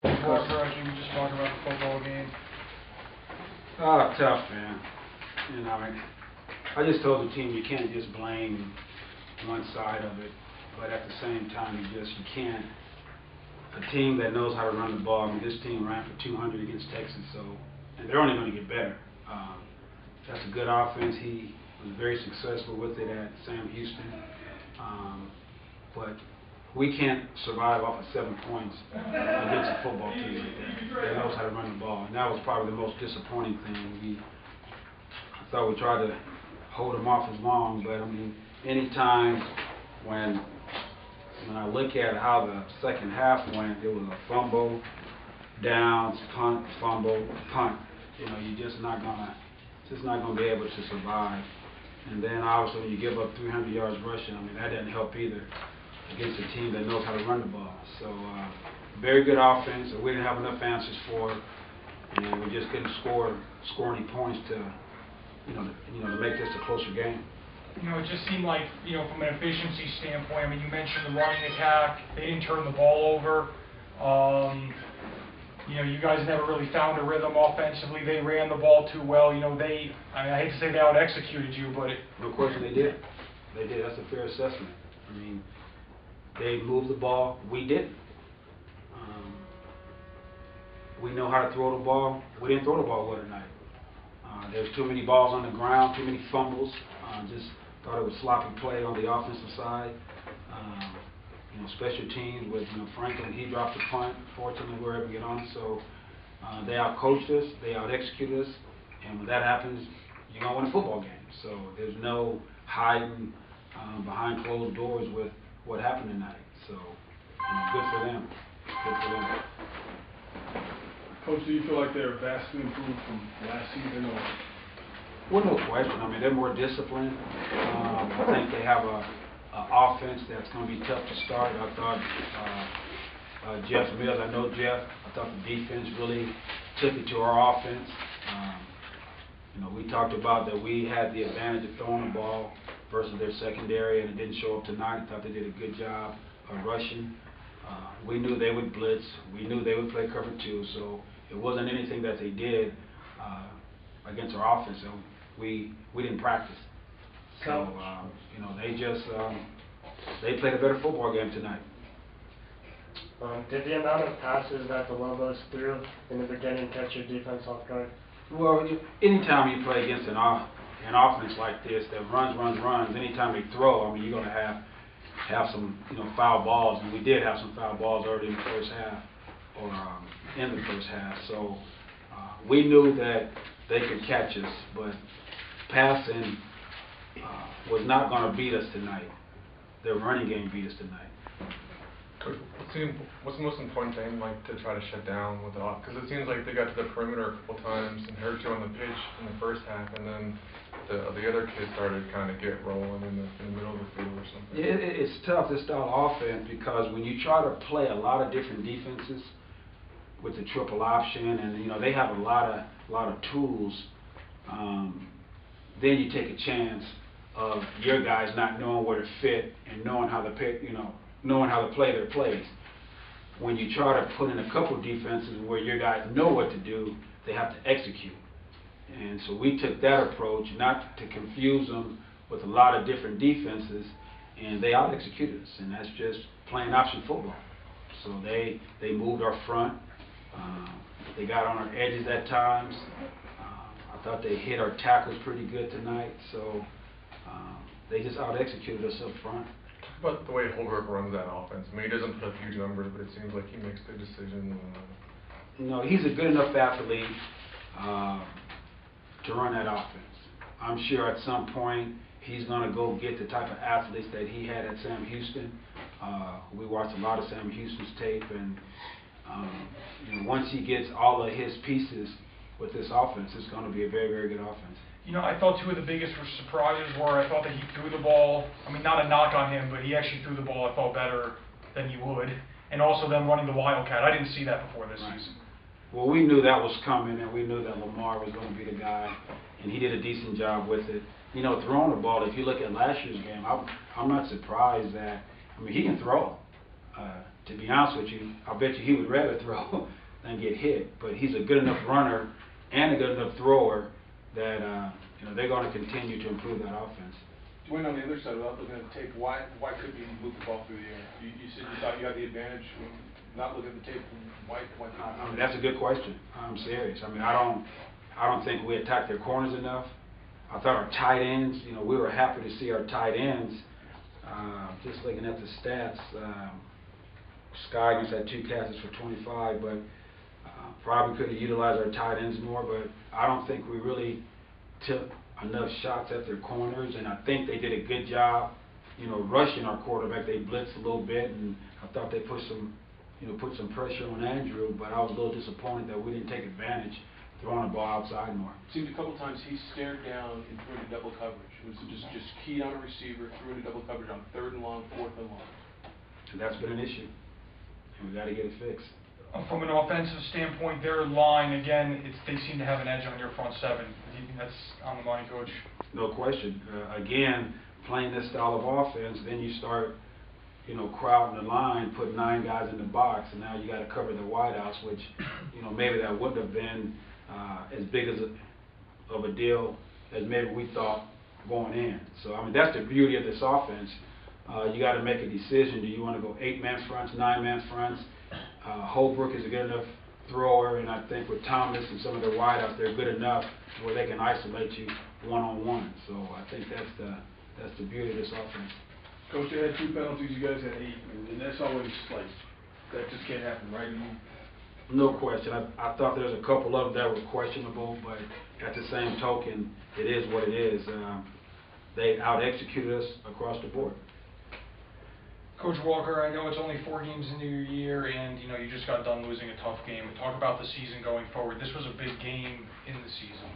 We just talked about the football game. Oh, tough, man. You know, I just told the team you can't just blame one side of it, but at the same time, you can't. A team that knows how to run the ball. I mean, this team ran for 200 against Texas, and they're only going to get better. That's a good offense. He was very successful with it at Sam Houston, but we can't survive off of 7 points against a football team like that knows how to run the ball. And that was probably the most disappointing thing. I thought we tried to hold them off as long, but I mean, anytime when I look at how the second half went, it was a fumble, downs, punt, fumble, punt. You know, you're just not gonna be able to survive. And then obviously when you give up 300 yards rushing, I mean, that didn't help either against a team that knows how to run the ball. So very good offense. We didn't have enough answers for it, and we just couldn't score any points to make this a closer game. You know, it just seemed like, from an efficiency standpoint, I mean, you mentioned the running attack. They didn't turn the ball over. You guys never really found a rhythm offensively. They ran the ball too well. I hate to say they out-executed you, but no question they did. They did. That's a fair assessment. I mean, they moved the ball. We didn't. We know how to throw the ball. We didn't throw the ball well tonight. There's too many balls on the ground, too many fumbles. Just thought it was sloppy play on the offensive side. Special teams with Franklin, he dropped the punt. Fortunately, we were able to get on. So they out-coached us, they out-executed us, and when that happens, you're going to win a football game. So there's no hiding behind closed doors with what happened tonight. So good for them. Good for them. Coach, do you feel like they're vastly improved from last season? Well, no question. I mean, they're more disciplined. I think they have a offense that's going to be tough to start. I thought Jeff Mills, I know Jeff, I thought the defense really took it to our offense. We talked about that we had the advantage of throwing the ball versus their secondary, and it didn't show up tonight. I thought they did a good job of rushing. We knew they would blitz. We knew they would play cover 2, so it wasn't anything that they did against our offense. So we didn't practice. So they played a better football game tonight. Did the amount of passes that the Lobos threw in the beginning catch your defense off guard? Well, anytime you play against an offense like this that runs, anytime they throw, I mean, you're going to have some foul balls, and we did have some foul balls early in the first half, or in the first half. So we knew that they could catch us, but passing was not going to beat us tonight. Their running game beat us tonight. What's the most important thing, to try to shut down with the off? Because it seems like they got to the perimeter a couple times and hurt you on the pitch in the first half, and then the other kids started kind of get rolling in the middle of the field or something. Yeah, it's tough, this style of offense, because when you try to play a lot of different defenses with the triple option, and they have a lot of tools, then you take a chance of your guys not knowing where to fit and knowing how to play their plays. When you try to put in a couple defenses where your guys know what to do, they have to execute. And so we took that approach, not to confuse them with a lot of different defenses, and they out-executed us, and that's just playing option football. So they moved our front. They got on our edges at times. I thought they hit our tackles pretty good tonight, so they just out-executed us up front. Talk about the way Holbrook runs that offense. I mean, he doesn't put up huge numbers, but it seems like he makes good decisions. He's a good enough athlete to run that offense. I'm sure at some point he's going to go get the type of athletes that he had at Sam Houston. We watched a lot of Sam Houston's tape, and once he gets all of his pieces with this offense, it's going to be a very, very good offense. I thought two of the biggest surprises were, I thought that he threw the ball, not a knock on him, but he actually threw the ball, I thought, better than he would. And also them running the Wildcat. I didn't see that before this season. Well, we knew that was coming, and we knew that Lamar was going to be the guy, and he did a decent job with it. Throwing the ball, if you look at last year's game, I'm not surprised that, he can throw. To be honest with you, I bet you he would rather throw than get hit. But he's a good enough runner and a good enough thrower that you know, they're going to continue to improve that offense. Dwayne, on the other side, without looking at the tape, why couldn't you move the ball through the air? You said you thought you had the advantage. Not looking at the tape, why couldn't you? I mean, that's a good question. I'm serious. I mean, I don't think we attacked their corners enough. I thought our tight ends, you know, we were happy to see our tight ends. Just looking at the stats, Skygus had 2 catches for 25, but probably could have utilized our tight ends more. But I don't think we really took enough shots at their corners, and I think they did a good job, you know, rushing our quarterback. They blitzed a little bit, and I thought they put some pressure on Andrew, but I was a little disappointed that we didn't take advantage throwing the ball outside more. It seemed a couple times he stared down and threw into double coverage. It was just keyed on a receiver, threw into double coverage on 3rd and long, 4th and long. And that's been an issue, and we got to get it fixed. From an offensive standpoint, their line, again, they seem to have an edge on your front seven. Do you think that's on the money, Coach? No question. Again, playing this style of offense, then you start, you know, crowding the line, put 9 guys in the box, and now you got to cover the wideouts, which, you know, maybe that wouldn't have been as big of a deal as maybe we thought going in. So, I mean, that's the beauty of this offense. You got to make a decision. Do you want to go 8-man fronts, 9-man fronts? Holbrook is a good enough thrower, and I think with Thomas and some of their wideouts, they're good enough where they can isolate you one-on-one. So I think that's the beauty of this offense. Coach, they had 2 penalties, you guys had 8, and that's always like, that just can't happen, right? No question. I thought there was a couple of them that were questionable, but at the same token, it is what it is. They out-executed us across the board. Coach Walker, I know it's only 4 games into your year, and you know you just got done losing a tough game. Talk about the season going forward. This was a big game in the season.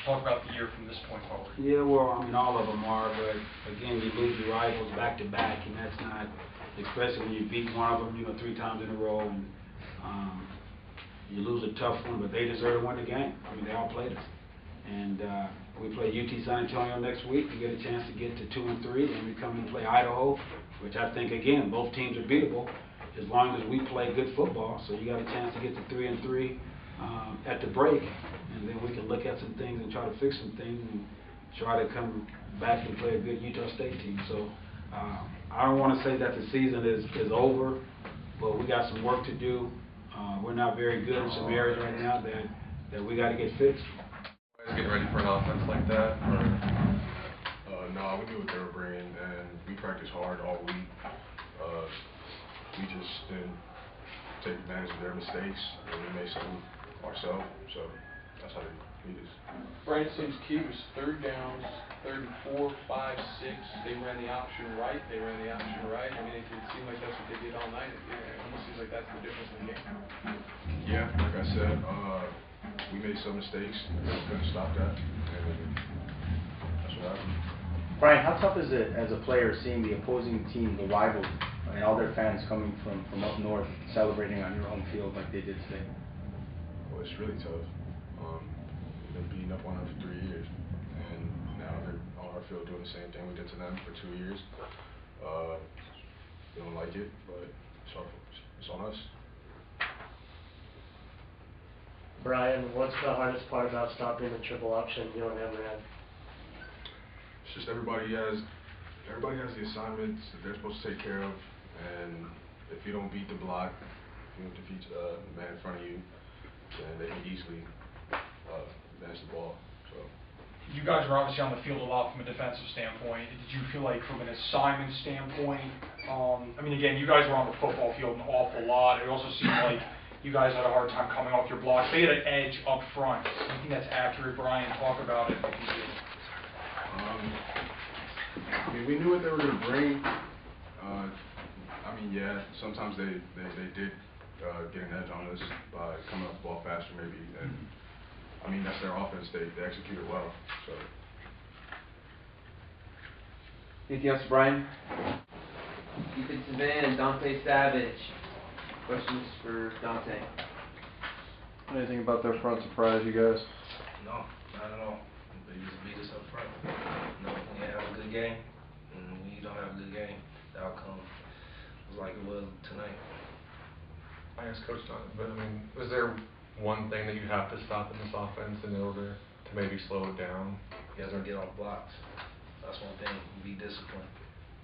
Talk about the year from this point forward. Yeah, well, I mean, all of them are, but again, you lose your rivals back to back, and that's not, especially when you beat one of them, you know, 3 times in a row, and you lose a tough one, but they deserve to win the game. I mean, they all played us. And we play UT San Antonio next week. We get a chance to get to 2 and 3. Then we come and play Idaho, which I think, again, both teams are beatable as long as we play good football. So you got a chance to get to 3 and 3 at the break, and then we can look at some things and try to fix some things and try to come back and play a good Utah State team. So I don't want to say that the season is over, but we got some work to do. We're not very good in some areas right now that we got to get fixed. Getting ready for an offense like that? No, we knew what they were bringing, and we practiced hard all week. We just didn't take advantage of their mistakes, and we made some ourselves, so that's how they beat us. Brian, it seems key was 3rd downs, 3rd and 4, 5, 6. They ran the option right. I mean, it seemed like that's what they did all night. It almost seems like that's the difference in the game. Yeah, like I said, we made some mistakes. We couldn't stop that, and that's what happened. Brian, how tough is it as a player seeing the opposing team, the rival, and all their fans coming from up north celebrating on your home field like they did today? Well, it's really tough. We've been beating up on them for 3 years, and now they're on our field doing the same thing we did to them for 2 years. We don't like it, but it's on us. Brian, what's the hardest part about stopping the triple option you and him ran? It's just everybody has the assignments that they're supposed to take care of, and if you don't beat the block, if you don't defeat the man in front of you, then they can easily advance the ball. So You guys were obviously on the field a lot from a defensive standpoint. Did you feel like from an assignment standpoint, I mean, again, you guys were on the football field an awful lot. It also seemed like you guys had a hard time coming off your blocks. They had an edge up front. I think that's accurate. Brian, talk about it if you did. I mean, we knew what they were going to bring. I mean, yeah, sometimes they did get an edge on us by coming off the ball faster, maybe. And I mean, that's their offense. They executed well. So. Anything else, Brian? Defensive end, Dante Savage. Questions for Dante? Anything about their front surprise you guys? No, not at all. They just beat us up front. No, we have a good game, and when you don't have a good game, the outcome is like it was tonight. I asked Coach John, but I mean, is there one thing that you have to stop in this offense in order to maybe slow it down? You guys gonna get off blocks. That's one thing. Be disciplined.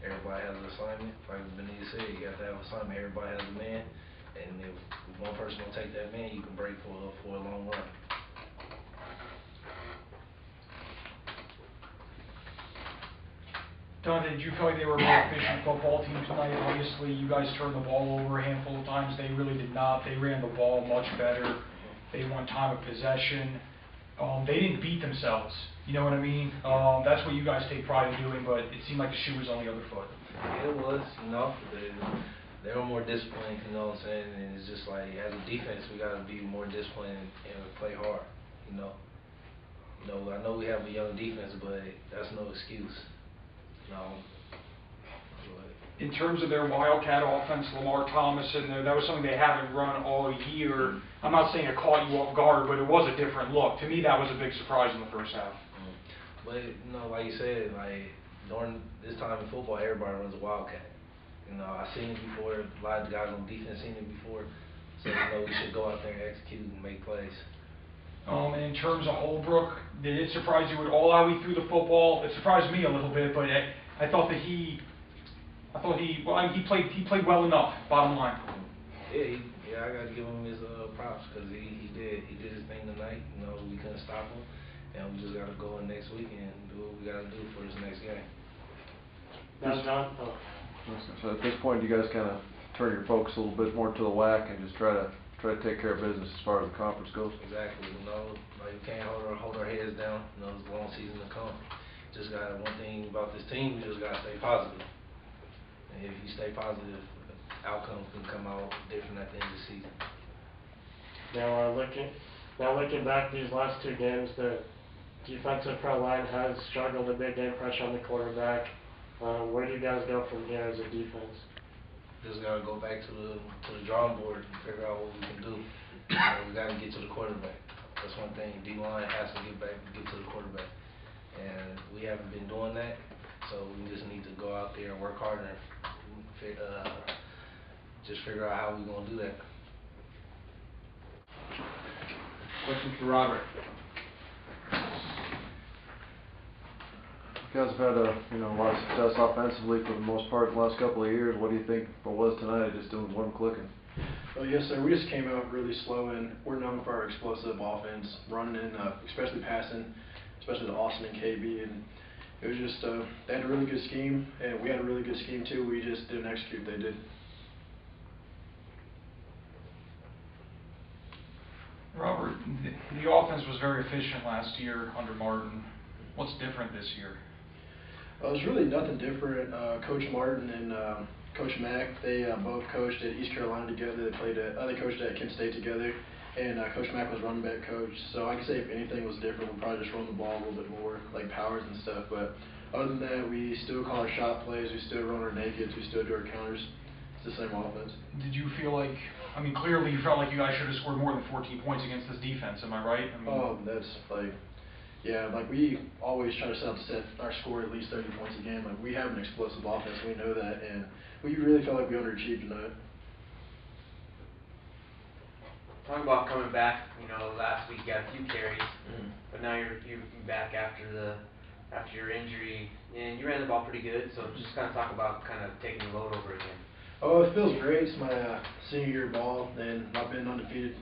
Everybody has an assignment. Like Benitez said, you have to have an assignment. Everybody has a man, and if one person don't take that man, you can break for a long run. Dante, did you feel like they were a more efficient football team tonight? Obviously, you guys turned the ball over a handful of times. They really did not. They ran the ball much better. They won time of possession. They didn't beat themselves. You know what I mean? That's what you guys take pride in doing, but it seemed like the shoe was on the other foot. It was, they were more disciplined, you know what I'm saying? And it's just like, as a defense, we got to be more disciplined and play hard, you know? I know we have a young defense, but that's no excuse. No. In terms of their Wildcat offense, Lamar Thomas in there, that was something they haven't run all year. I'm not saying it caught you off guard, but it was a different look. To me, that was a big surprise in the first half. But, like you said, like, during this time in football, everybody runs a Wildcat. I've seen it before. A lot of the guys on defense seen it before. So, we should go out there and execute and make plays. And in terms of Holbrook, did it surprise you at all how he threw the football? It surprised me a little bit, but I thought that he played well enough, bottom line. Yeah, I got to give him his props because he did his thing tonight. We couldn't stop him, and we just got to go in next week and do what we got to do for this next game. Now, John, So at this point, you guys kind of turn your focus a little bit more to the WAC and just try to take care of business as far as the conference goes? Exactly. Like we can't hold our heads down. It's a long season to come. Just got one thing about this team. We just got to stay positive. And if you stay positive, outcomes can come out different at the end of the season. Now looking back these last two games, the defensive front line has struggled a bit, getting pressure on the quarterback. Where do you guys go from here as a defense? Just gotta go back to the drawing board and figure out what we can do. We gotta get to the quarterback. That's one thing. D-line has to get to the quarterback, and we haven't been doing that. So we just need to go out there and work harder and just figure out how we're gonna do that. Question for Robert. You guys have had a lot of success offensively for the most part the last couple of years. What do you think it was tonight? Just doing one clicking. Well, yes, sir. We just came out really slow, and we're known for our explosive offense, running and especially passing, especially to Austin and KB. And it was just they had a really good scheme, and we had a really good scheme too. We just didn't execute. They did. Robert, the offense was very efficient last year under Martin. What's different this year? It's really nothing different. Coach Martin and Coach Mack, they both coached at East Carolina together. They coached at Kent State together, and Coach Mack was running back coach. So I can say if anything was different, we'd probably just run the ball a little bit more, like powers and stuff. But other than that, we still call our shot plays. We still run our nakeds. We still do our counters. It's the same offense. Did you feel like, clearly you felt like you guys should have scored more than 14 points against this defense, am I right? That's we always try to set our score at least 30 points a game. Like, we have an explosive offense, we know that, and we really felt like we underachieved tonight. Talking about coming back, last week you got a few carries, but now you're back after your injury, and you ran the ball pretty good. So just kind of talk about taking the load over again. Oh, it feels great. It's my senior year ball, and I've been undefeated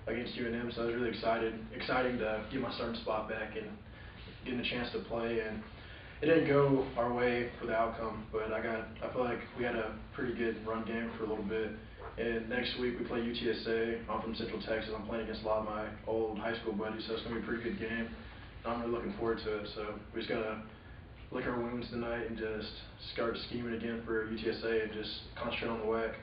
against UNM, so I was really exciting to get my starting spot back and getting a chance to play. And it didn't go our way for the outcome, but I feel like we had a pretty good run game for a little bit. And next week we play UTSA. I'm from Central Texas. I'm playing against a lot of my old high school buddies, so it's gonna be a pretty good game. I'm really looking forward to it. So we just gotta lick our wounds tonight and just start scheming again for UTSA and just concentrate on the WAC.